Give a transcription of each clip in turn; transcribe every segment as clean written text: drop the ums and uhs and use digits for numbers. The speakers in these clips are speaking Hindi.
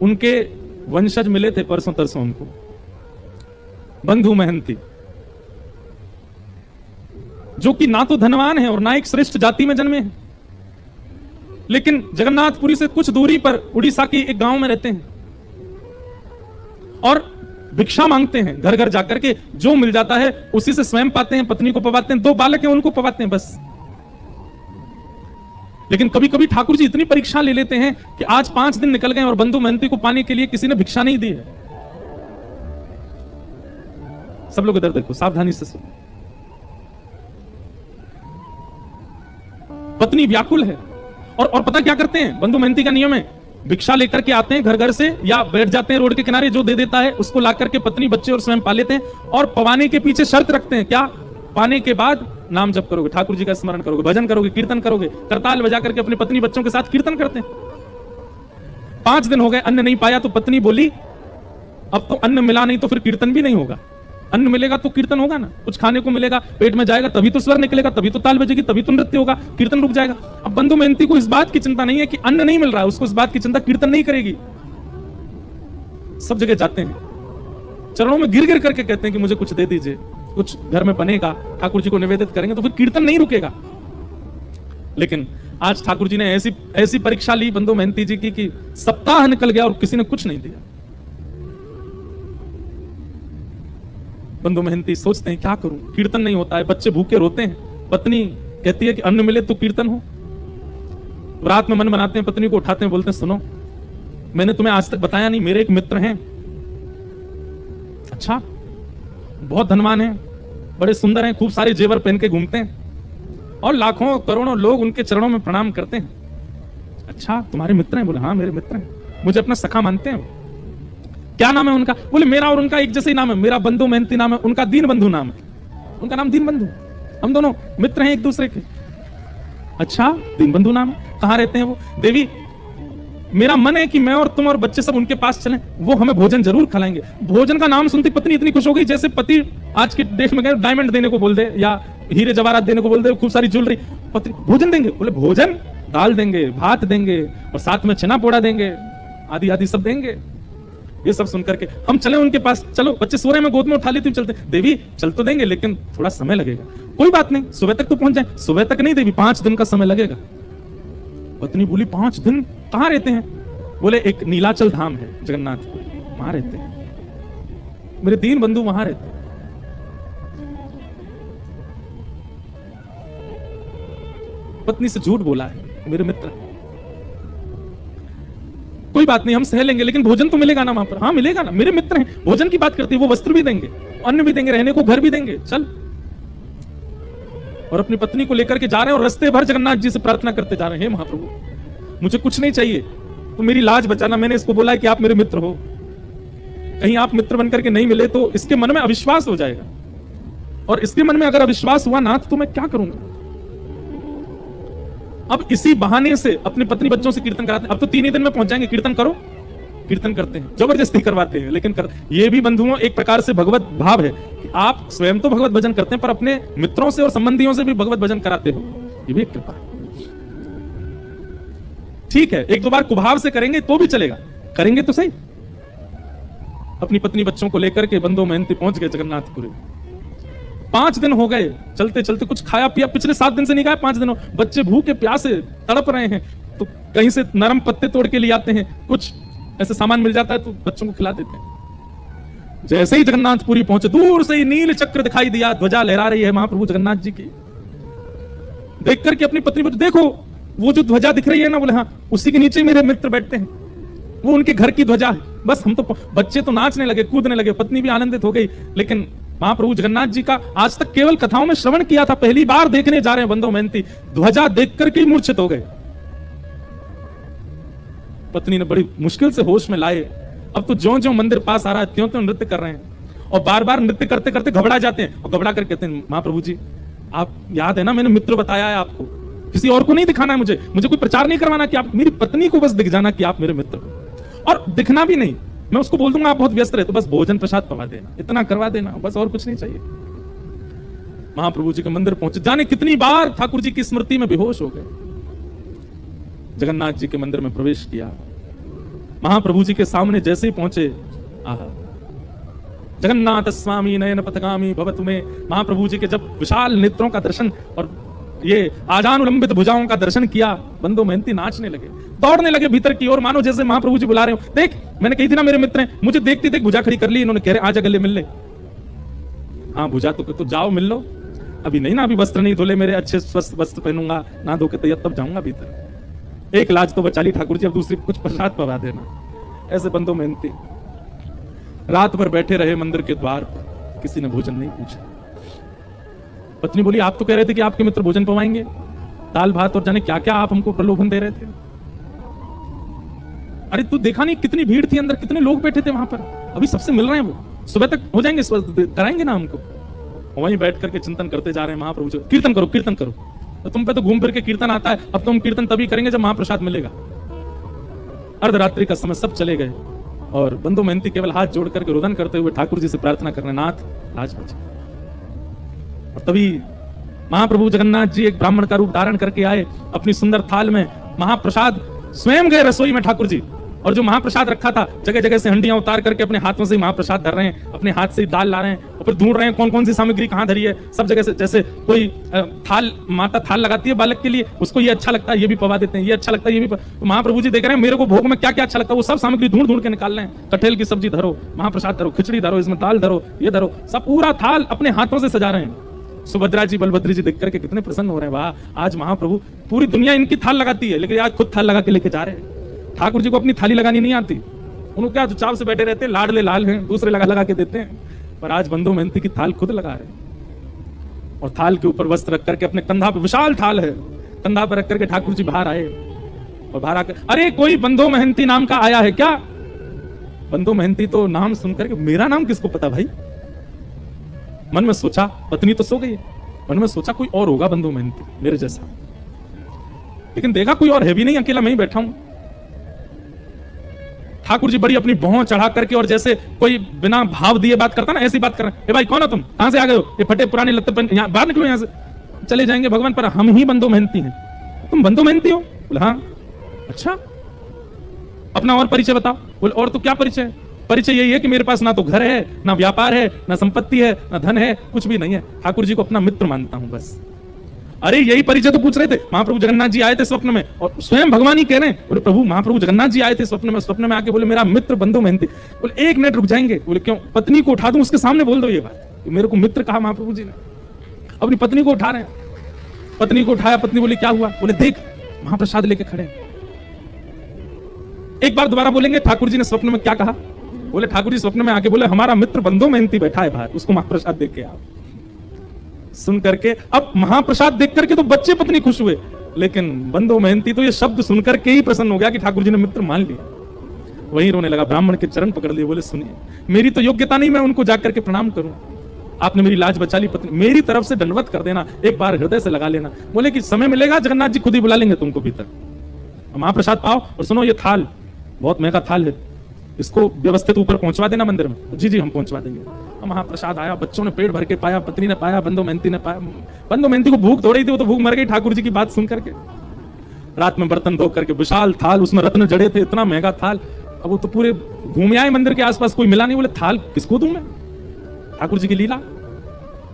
उनके वंशज मिले थे परसों तरसों उनको, बंधु महंती, जो कि ना तो धनवान है और ना एक श्रेष्ठ जाति में जन्मे हैं, लेकिन जगन्नाथपुरी से कुछ दूरी पर उड़ीसा के एक गांव में रहते हैं और भिक्षा मांगते हैं घर घर जाकर के। जो मिल जाता है उसी से स्वयं पाते हैं, पत्नी को पवाते हैं, 2 बालक हैं उनको पवाते हैं बस। लेकिन कभी कभी ठाकुर जी इतनी परीक्षा ले लेते हैं कि आज 5 दिन निकल गए और बंधु महंती को पाने के लिए किसी ने भिक्षा नहीं दी है। सब लोग इधर देखो, सावधानी से सुनो। पत्नी व्याकुल है और पता क्या करते हैं, बंधु महंती का नियम है, भिक्षा लेकर के आते हैं घर घर से या बैठ जाते हैं रोड के किनारे, जो दे देता है उसको ला करके पत्नी बच्चे और स्वयं पा लेते हैं। और पवाने के पीछे शर्त रखते हैं, क्या? पाने के बाद नाम जप करोगे, ठाकुर जी का स्मरण करोगे, भजन करोगे, कीर्तन करोगे, करताल बजा करके अपनी पत्नी बच्चों के साथ कीर्तन करते हैं। 5 दिन हो गए, अन्न नहीं पाया तो पत्नी बोली अब तो अन्न मिला नहीं तो फिर कीर्तन भी नहीं होगा। अन्न मिलेगा तो कीर्तन होगा ना, कुछ खाने को मिलेगा, पेट में जाएगा तभी तो स्वर निकलेगा, तभी तो ताल बजेगी, तभी तो नृत्य होगा, कीर्तन रुक जाएगा। अब बंधु महंती को इस बात की चिंता नहीं है कि अन्न नहीं मिल रहा है, उसको इस बात की चिंता कीर्तन नहीं करेगी। सब जगह जाते हैं, चरणों में गिर गिर करके कहते हैं कि मुझे कुछ दे दीजिए, कुछ घर में बनेगा, ठाकुर जी को निवेदित करेंगे तो फिर कीर्तन नहीं रुकेगा। लेकिन आज ठाकुर जी ने ऐसी परीक्षा ली बंधु महंती जी की कि सप्ताह निकल गया और किसी ने कुछ नहीं दिया। बंधु महंती सोचते हैं क्या करूं, कीर्तन नहीं होता है, बच्चे भूखे रोते हैं, पत्नी कहती है कि अन्न मिले तो कीर्तन हो। रात में मन बनाते हैं, पत्नी को उठाते हैं, बोलते हैं सुनो मैंने तुम्हें आज तक बताया नहीं, मेरे एक मित्र हैं, अच्छा बहुत धनवान हैं, बड़े सुंदर हैं, खूब सारे जेवर पहन के घूमते हैं और लाखों करोड़ों लोग उनके चरणों में प्रणाम करते हैं। अच्छा तुम्हारे मित्र हैं? बोले हाँ मेरे मित्र हैं, मुझे अपना सखा मानते हैं। क्या नाम है उनका? बोले मेरा और उनका एक जैसे ही नाम है, मेरा बंधु महंती नाम है, उनका दीन बंधु नाम है, उनका नाम दीन बंधु, हम दोनों मित्र हैं एक दूसरे के। अच्छा दीन बंधु नाम है, कहां रहते हैं वो? देवी मेरा मन है कि मैं और तुम और बच्चे सब उनके पास चलें, वो हमें भोजन जरूर खिलाएंगे। भोजन का नाम सुनती पत्नी इतनी खुश हो गई जैसे पति आज के देश में गए डायमंड देने को बोल दे या हीरे जवाहरात देने को बोल दे, खूब सारी ज्वेलरी, पत्नी भोजन देंगे। बोले भोजन, दाल देंगे, भात देंगे और साथ में चना पोड़ा देंगे, आदि आदि सब देंगे। ये सब सुनकर के हम चले उनके पास, चलो बच्चे सो रहे हैं, मैं गोद में उठा लेती हूँ, चलते। देवी चल तो देंगे लेकिन थोड़ा समय लगेगा। कोई बात नहीं, सुबह तक तो पहुंच जाए। सुबह तक नहीं देवी, 5 दिन का समय लगेगा। पत्नी बोली 5 दिन? कहां रहते हैं? बोले एक नीलाचल धाम है जगन्नाथ, वहां रहते हैं, मेरे दीन बंधु वहां रहते हैं। पत्नी से झूठ बोला है, मेरे मित्र। कोई बात नहीं हम सह लेंगे, लेकिन भोजन तो मिलेगा ना वहां पर? हाँ मिलेगा ना, मेरे मित्र हैं। भोजन की बात करती है, वो वस्त्र भी देंगे, अन्न भी देंगे, रहने को घर भी देंगे, चल। और अपनी पत्नी को लेकर के जा रहे हैं और रास्ते भर जगन्नाथ जी से प्रार्थना करते जा रहे हैं, महाप्रभु मुझे कुछ नहीं चाहिए, तो मेरी लाज बचाना। मैंने इसको बोला है कि आप मेरे मित्र हो, कहीं आप मित्र बनकर के नहीं मिले तो इसके मन में अविश्वास हो जाएगा, और इसके मन में अगर अविश्वास हुआ ना तो मैं क्या करूंगा। अब इसी बहाने से अपनी पत्नी बच्चों से कीर्तन कराते हैं। अब तो 3 ही दिन में पहुंच जाएंगे, कीर्तन करो, कीर्तन करते हैं, जबरदस्ती करवाते हैं, लेकिन ये भी बंधुओं एक प्रकार से भगवत भाव है कि आप स्वयं तो भगवत भजन करते हैं पर अपने मित्रों से और संबंधियों से भी भगवत भजन कराते हो, ये भी एक कृपा है। ठीक है 1-2 बार कुभाव से करेंगे तो भी चलेगा, करेंगे तो सही। अपनी पत्नी बच्चों को लेकर के बंधु महंती पहुंच गए जगन्नाथपुरी। 5 दिन हो गए चलते चलते, कुछ खाया पिया पिछले 7 दिन से नहीं खाया, 5 दिन हो, बच्चे भूखे प्यासे तड़प रहे हैं, तो कहीं से नरम पत्ते तोड़ के ले आते हैं, कुछ ऐसे सामान मिल जाता है तो बच्चों को खिला देते हैं। जैसे ही जगन्नाथपुरी पहुंचे, दूर से ही नील चक्र दिखाई दिया, ध्वजा लहरा रही है महाप्रभु जगन्नाथ जी की। देख करके अपनी पत्नी को, देखो वो जो ध्वजा दिख रही है ना, बोले हाँ उसी के नीचे मेरे मित्र बैठते हैं, वो उनके घर की ध्वजा है। बस हम तो, बच्चे तो नाचने लगे, कूदने लगे, पत्नी भी आनंदित हो गई। लेकिन महाप्रभु जगन्नाथ जी का आज तक केवल कथाओं में श्रवण किया था, पहली बार देखने जा रहे हैं बंधु महंती, ध्वजा देख करके ही मूर्छित हो गए। पत्नी ने बड़ी मुश्किल से होश में लाए। अब तो ज्यों ज्यों मंदिर पास आ रहा है त्यों त्यों नृत्य कर रहे हैं, और बार बार नृत्य करते करते घबरा जाते हैं, और घबरा कर कहते हैं महाप्रभु जी आप याद है ना, मैंने मित्र बताया है आपको, किसी और को नहीं दिखाना है, मुझे कोई प्रचार नहीं करवाना कि आप, मेरी पत्नी को बस दिख जाना कि आप मेरे मित्र हो, और दिखना भी नहीं, मैं उसको बोल दूंगा आप बहुत व्यस्त रहे तो बस भोजन प्रसाद पवा देना, इतना करवा देना, बस और कुछ नहीं चाहिए। महाप्रभु जी के मंदिर पहुंचे, जाने कितनी बार ठाकुर जी की स्मृति में बेहोश हो गए। जगन्नाथ जी के मंदिर में प्रवेश किया, महाप्रभु जी के सामने जैसे ही पहुंचे, आहा, जगन्नाथ स्वामी नयन पथगामी भवतु में, महाप्रभु जी के जब विशाल नेत्रों का दर्शन और ये आजानुलंबित भुजाओं का दर्शन किया, बंदो मेहनती नाचने लगे, दौड़ने लगे भीतर की ओर, मानो जैसे महाप्रभु जी बुला रहे हो। देख, मैंने कही थी ना मेरे मित्र हैं, मुझे देखते देख भुजा खड़ी कर ली इन्होंने, कह रहे आजा गले मिल ले। हाँ भुजा तो जाओ मिल लो, अभी नहीं ना, अभी वस्त्र नहीं धोले मेरे, अच्छे स्वस्थ वस्त्र पहनूंगा, ना धो के तैयार तब जाऊंगा भीतर। एक लाज तो बचा ली ठाकुर जी, अब दूसरी कुछ प्रसाद पवा देना। ऐसे बंदो मेहनती रात भर बैठे रहे मंदिर के द्वार पर, किसी ने भोजन नहीं पूछा। पत्नी बोली, आप तो कह रहे थे कि आपके मित्र भोजन पवाएंगे, दाल भात और जाने क्या क्या आप हमको प्रलोभन दे रहे थे। अरे तू देखा नहीं कितनी भीड़ थी अंदर, कितने लोग बैठे थे वहां पर, अभी सबसे मिल रहे हैं, वो सुबह तक हो जाएंगे, कराएंगे ना हमको। वहीं बैठ करके चिंतन करते जा रहे हैं महाप्रभु जी, कीर्तन करो कीर्तन करो। तो तुम पे तो घूम फिर के कीर्तन आता है, अब तो हम कीर्तन तभी करेंगे जब महाप्रसाद मिलेगा। अर्धरात्रि का समय सब चले गए और बंदो मेहनती केवल हाथ जोड़ करके रुदन करते हुए ठाकुर जी से प्रार्थना करने, नाथ लाज बचे। और तभी महाप्रभु जगन्नाथ जी एक ब्राह्मण का रूप धारण करके आए, अपनी सुंदर थाल में महाप्रसाद स्वयं गए रसोई में ठाकुर जी, और जो महाप्रसाद रखा था जगह जगह से हंडियां उतार करके अपने हाथों से महाप्रसाद धर रहे हैं, अपने हाथ से दाल ला रहे हैं, और फिर ढूंढ रहे हैं कौन कौन सी सामग्री कहां धरी है। सब जगह से, जैसे कोई थाल, माता थाल लगाती है बालक के लिए, उसको ये अच्छा लगता है ये भी पवा देते हैं, ये अच्छा लगता है ये भी तो महाप्रभु जी देख रहे हैं मेरे को भोग में क्या क्या अच्छा लगता है, वो सब सामग्री ढूंढ ढूंढ के निकाल रहे हैं। कटहल की सब्जी धरो, महाप्रसाद धरो, खिचड़ी धरो, इसमें दाल धरो, ये धरो, सब पूरा थाल अपने हाथों से सजा रहे हैं। सुभद्रा जी बलभद्र जी देख करके कितने प्रसन्न हो रहे हैं, वाह आज महाप्रभु, पूरी दुनिया इनकी थाल लगाती है लेकिन आज खुद थाल लगा के लेके जा रहे हैं। ठाकुर जी को अपनी थाली लगानी नहीं आती, उनको क्या चुपचाप से बैठे रहते हैं, लाडले लाल हैं, दूसरे लगा लगा के देते हैं, पर आज बंदो मेहनती की थाल खुद लगा रहे। और थाल के ऊपर वस्त्र रख करके अपने कंधा पे, विशाल थाल है, कंधा पर रख करके ठाकुर जी बाहर आए। और बाहर आकर, अरे कोई बंदो मेहनती नाम का आया है क्या? बंदो मेहनती तो नाम सुनकर के, मेरा नाम किसको पता भाई? मन में सोचा, पत्नी तो सो गई, मन में सोचा कोई और होगा बंदो मेहनती मेरे जैसा, लेकिन देखा कोई और है भी नहीं, अकेला मैं ही बैठा हूं। ठाकुर जी बड़ी अपनी भौं चढ़ा करके और जैसे कोई बिना भाव दिए बात करता ना, ऐसी बात कर रहे हैं। ए भाई कौन हो तुम, कहां से आ गए हो, ये फटे पुराने लत्ते पहन, यहां बाहर निकलो, यहां से चले जाएंगे भगवान, पर हम ही बंदो मेहनती हैं। तुम बंदो मेहनती हो? बोले हाँ। अच्छा, अपना और परिचय बताओ। बोले और तो क्या परिचय? परिचय यही है कि मेरे पास ना तो घर है, ना व्यापार है, ना संपत्ति है, ना धन है, कुछ भी नहीं है, ठाकुर जी को अपना मित्र मानता हूं बस। अरे यही परिचय तो पूछ रहे थे। महाप्रभु जगन्नाथ जी आए थे स्वप्न में, और स्वयं भगवान ही कह रहे हैं, बोले प्रभु महाप्रभु जगन्नाथ जी आए थे स्वप्न में आके बोले मेरा मित्र बंदो मेहनती। बोले एक मिनट रुक जाएंगे? बोले क्यों? पत्नी को उठा दूं उसके सामने बोल दो ये बात, मेरे को मित्र कहा महाप्रभु जी ने। अपनी पत्नी को उठा रहे हैं, पत्नी को उठाया, पत्नी बोली क्या हुआ? बोले देख महाप्रसाद लेके खड़े। एक बार दोबारा बोलेंगे ठाकुर जी ने स्वप्न में क्या कहा? बोले ठाकुर जी स्वप्न में आके बोले हमारा मित्र बंदो मेहनती बैठा है बाहर, उसको महाप्रसाद दे के आओ। सुन करके, अब महाप्रसाद देख करके तो बच्चे पत्नी खुश हुए, लेकिन बंदो मेहनती तो ये शब्द सुनकर के ही प्रसन्न हो गया कि ठाकुर जी ने मित्र मान लिया। वहीं रोने लगा, ब्राह्मण के चरण पकड़ लिए, बोले सुनिए मेरी तो योग्यता नहीं मैं उनको जाकर के प्रणाम करूं, आपने मेरी लाज बचा ली, पत्नी मेरी तरफ से दंडवत कर देना, एक बार हृदय से लगा लेना। बोले कि समय मिलेगा जगन्नाथ जी खुद ही बुला लेंगे तुमको भीतर, महाप्रसाद पाओ। और सुनो ये थाल बहुत महंगा थाल है, इसको व्यवस्थित ऊपर पहुंचवा देना मंदिर में। जी जी हम पहुंचवा देंगे। महाप्रसाद आया, बच्चों ने पेट भर के पाया, पत्नी ने पाया, बंदो मेहनती ने पाया। बंदो मेहनती को भूख थोड़ी थी, वो तो भूख मर गई ठाकुर जी की बात सुन करके। रात में बर्तन धो करके विशाल थाल, उसमें रत्न जड़े थे, इतना महंगा थाल। अब वो तो पूरे घूम आए मंदिर के आसपास, कोई मिला नहीं। बोले थाल किसको दूं मैं? ठाकुर जी की लीला,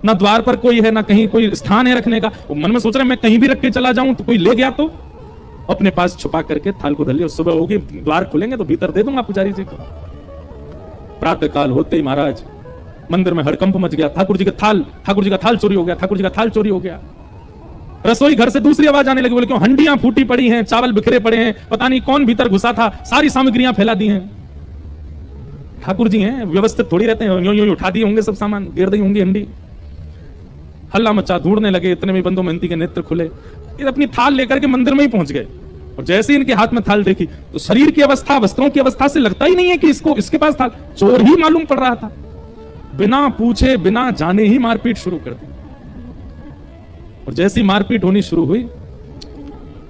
ना द्वार पर कोई है, ना कहीं कोई स्थान है रखने का। वो मन में सोच रहे मैं कहीं भी रख के चला जाऊं तो कोई ले गया तो अपने पास छुपा करके थाल को धर लिया। सुबह होगी, द्वार खुलेंगे तो भीतर दे दूंगा पुजारी जी को। प्रातः काल होते ही महाराज मंदिर में हड़कंप मच गया। ठाकुर जी का थाल चोरी हो गया, ठाकुर जी का थाल चोरी हो गया। रसोई घर से दूसरी आवाज आने लगी, बोले क्यों? हंडियां फूटी पड़ी हैं, चावल बिखरे पड़े हैं, पता नहीं कौन भीतर घुसा था, सारी सामग्रियां फैला दी हैं। ठाकुर जी हैं, व्यवस्थित थोड़ी रहते हैं, यूं यूं उठा दिए होंगे सब सामान, गिर दी होंगी हंडी। हल्ला मचा, ढूंढने लगे, इतने में बंदो मेहनती के नेत्र खुले, ये अपनी थाल लेकर के मंदिर में ही पहुंच गए। और जैसे ही इनके हाथ में थाल देखी तो शरीर की अवस्था, वस्त्रों की अवस्था से लगता ही नहीं है कि इसके पास थाल, चोर ही मालूम पड़ रहा था। बिना पूछे बिना जाने ही मारपीट शुरू कर दी। और जैसी मारपीट होनी शुरू हुई,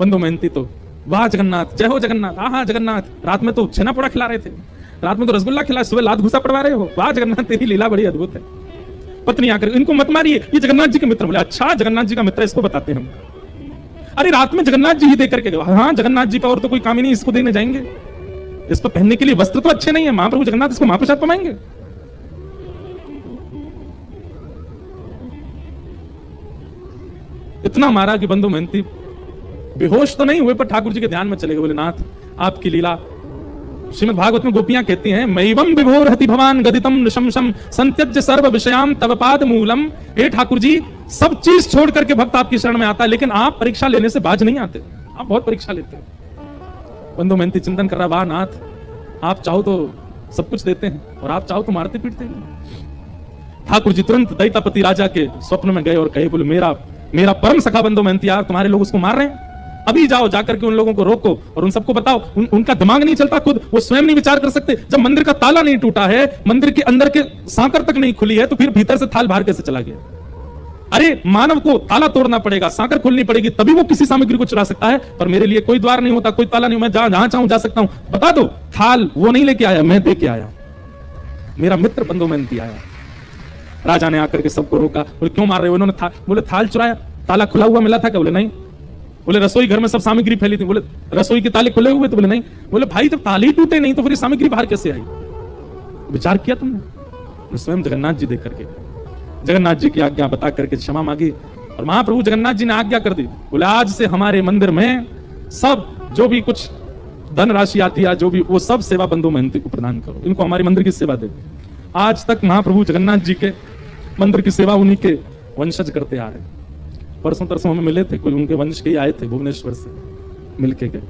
बंदो मेहनती तो वाह जगन्नाथ, जय हो जगन्नाथ, आहा जगन्नाथ, रात में तो छेना पोड़ा खिला रहे थे, रात में तो रसगुल्ला खिला, सुबह लात घुसा पड़वा रहे हो, वाह जगन्नाथ तेरी लीला बड़ी अद्भुत है। पत्नी आकर, इनको मत मारिए, ये जगन्नाथ जी के मित्र। बोले अच्छा जगन्नाथ जी का मित्र, इसको बताते हैं हम। अरे रात में जगन्नाथ जी ही देकर के गए। हाँ जगन्नाथ जी का और तो कोई काम ही नहीं, इसको देने जाएंगे। इस पर पहनने के लिए वस्त्र तो अच्छे नहीं है, महाप्रभु जगन्नाथ इसको महाप्रसाद पमाएंगे। इतना मारा कि बंधु महंती बेहोश तो नहीं हुए, पर ठाकुर जी के ध्यान में चले गए। बोले नाथ आपकी लीला, श्रीमद् भागवत में गोपियां कहती हैं, मैवम विभोर हति भवान गदितम निशंसम संत्यज्य सर्व विषयाम तव पाद मूलम। हे ठाकुर जी, सब चीज छोड़ करके भक्त आपकी शरण में आता है, लेकिन आप परीक्षा लेने से बाज नहीं आते, आप बहुत परीक्षा लेते हैं। बंधु महंती चिंतन कर रहा, वाह नाथ, आप चाहो तो सब कुछ देते हैं और आप चाहो तो मारते पीटते हैं। ठाकुर जी तुरंत दैतापति राजा के स्वप्न में गए और कहे, बोले मेरा परम सखा बंधु महंती यार, तुम्हारे लोग उसको मार रहे हैं, अभी जाओ जाकर के उन लोगों को रोको और उन सबको बताओ। उनका दिमाग नहीं चलता, खुद वो स्वयं नहीं विचार कर सकते। जब मंदिर का ताला नहीं टूटा है, मंदिर के अंदर के सांकर तक नहीं खुली है, तो फिर भीतर से थाल बाहर कैसे चला गया? अरे मानव को ताला तोड़ना पड़ेगा, सांकर खोलनी पड़ेगी, तभी वो किसी सामग्री को चुरा सकता है। पर मेरे लिए कोई द्वार नहीं होता, कोई ताला नहीं, मैं जहां चाहूं जा सकता हूं। बता दो, थाल वो नहीं लेके आया, मैं दे के आया, मेरा मित्र बंधु महंती आया। राजा ने आकर के सबको रोका, बोले क्यों मार रहे हो? उन्होंने बोले थाल चुराया, ताला खुला हुआ मिला था क्या? बोले नहीं। बोले रसोई घर में सब सामग्री फैली थी? बोले रसोई के ताले खुले हुए? तो बोले नहीं। बोले भाई जब ताले ही टूटे नहीं तो फिर सामग्री बाहर कैसे आई? विचार किया तुमने? स्वयं जगन्नाथ जी देख करके, जगन्नाथ जी की आज्ञा बता करके क्षमा मांगी और महाप्रभु जगन्नाथ जी ने आज्ञा कर दी। बोले आज से हमारे मंदिर में सब जो भी कुछ धन राशि आती है, जो भी, वो सब सेवा बंधु महंती को प्रदान करो, इनको हमारी मंदिर की सेवा दे। आज तक महाप्रभु जगन्नाथ जी के मंदिर की सेवा उन्हीं के वंशज करते आ रहे। परसों तरसों हमें मिले थे, कोई उनके वंश के ही आए थे, भुवनेश्वर से मिलके गए।